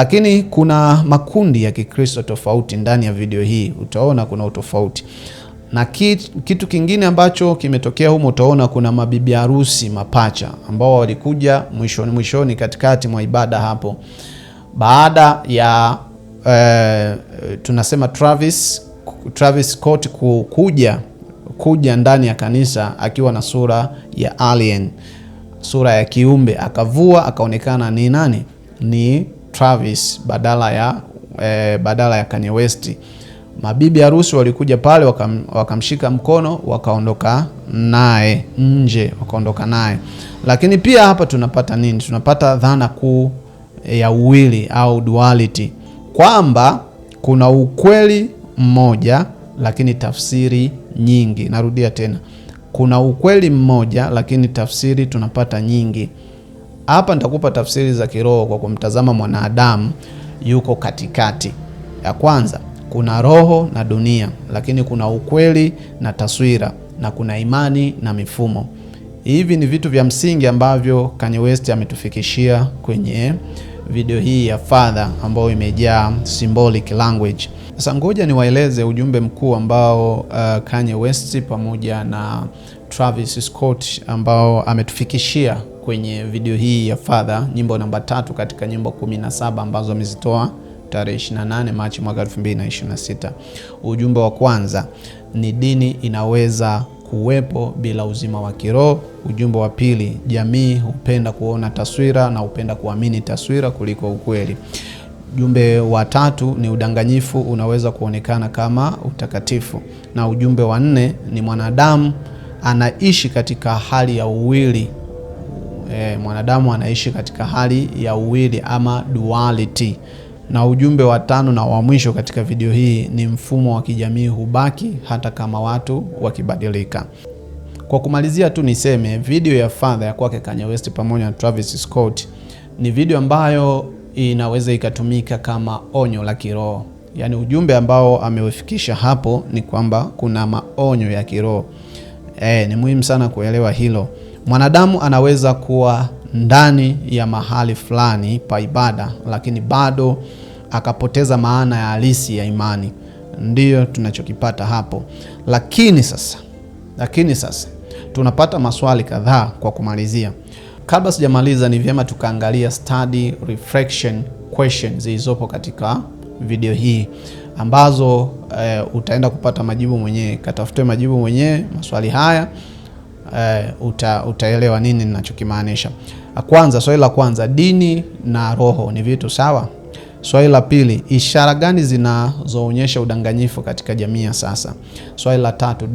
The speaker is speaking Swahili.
Lakini kuna makundi ya Kikristo tofauti ndani ya video hii, utaona kuna utofauti. Na kitu kingine ambacho kimetokea humo, utaona kuna mabibi harusi mapacha ambao walikuja mwishoni katikati mwa ibada hapo. Baada ya tunasema Travis Scott kuja ndani ya kanisa akiwa na sura ya alien, sura ya kiumbe, akavua akaonekana ni nani? Ni Travis badala ya Kanye West. Mabibi harusi walikuja pale wakamshika mkono wakaondoka naye nje, wakaondoka naye. Lakini pia hapa tunapata nini? Tunapata dhana kuu ya uwili au duality, kwamba kuna ukweli mmoja lakini tafsiri nyingi. Narudia tena, kuna ukweli mmoja lakini tafsiri tunapata nyingi. Hapa nitakupa tafsiri za kiroho kwa kumtazama mwanadamu yuko katikati. Ya kwanza, kuna roho na dunia, lakini kuna ukweli na taswira, na kuna imani na mifumo. Hivi ni vitu vya msingi ambavyo Kanye West ametufikishia kwenye video hii ya Father ambayo imejaa symbolic language. Sasa ngoja niwaeleze ujumbe mkuu ambao Kanye West pamoja na Travis Scott ambao ametufikishia kwenye video hii ya Father, nyimbo namba 3 katika nyimbo 17 ambazo amezitoa tarehe 28 Machi mwaka 2026. Ujumbe wa kwanza ni dini inaweza kuwepo bila uzima wa kiroho. Ujumbe wa pili, jamii hupenda kuona taswira na hupenda kuamini taswira kuliko ukweli. Ujumbe wa tatu ni udanganyifu unaweza kuonekana kama utakatifu. Na ujumbe wa 4 ni mwanadamu anaishi katika hali ya uwili. Mwanadamu anaishi katika hali ya uwili ama duality. Na ujumbe wa 5 na wa mwisho katika video hii ni mfumo wa kijamii hubaki hata kama watu wakibadilika. Kwa kumalizia tu niseme video ya Father ya kwake Kanye West pamoja na Travis Scott ni video ambayo inaweza ikatumika kama onyo la kiroho. Yaani ujumbe ambao ameufikisha hapo ni kwamba kuna maonyo ya kiroho. Ni muhimu sana kuelewa hilo. Mwanadamu anaweza kuwa ndani ya mahali fulani pa ibada, lakini bado akapoteza maana ya halisi ya imani. Ndiyo tunachokipata hapo. Lakini sasa tunapata maswali kadhaa kwa kumalizia. Kabla sijamaliza, ni vyema tukaangalia study reflection questions zilizopo katika video hii ambazo utaenda kupata majibu mwenyewe. Katafute majibu mwenyewe maswali haya, utaelewa nini ninachokimaanisha. Kwanza, swali la kwanza, dini na roho ni vitu sawa? Swali la pili, ishara gani zinazoonyesha udanganyifu katika jamii ya sasa? Swali la tatu,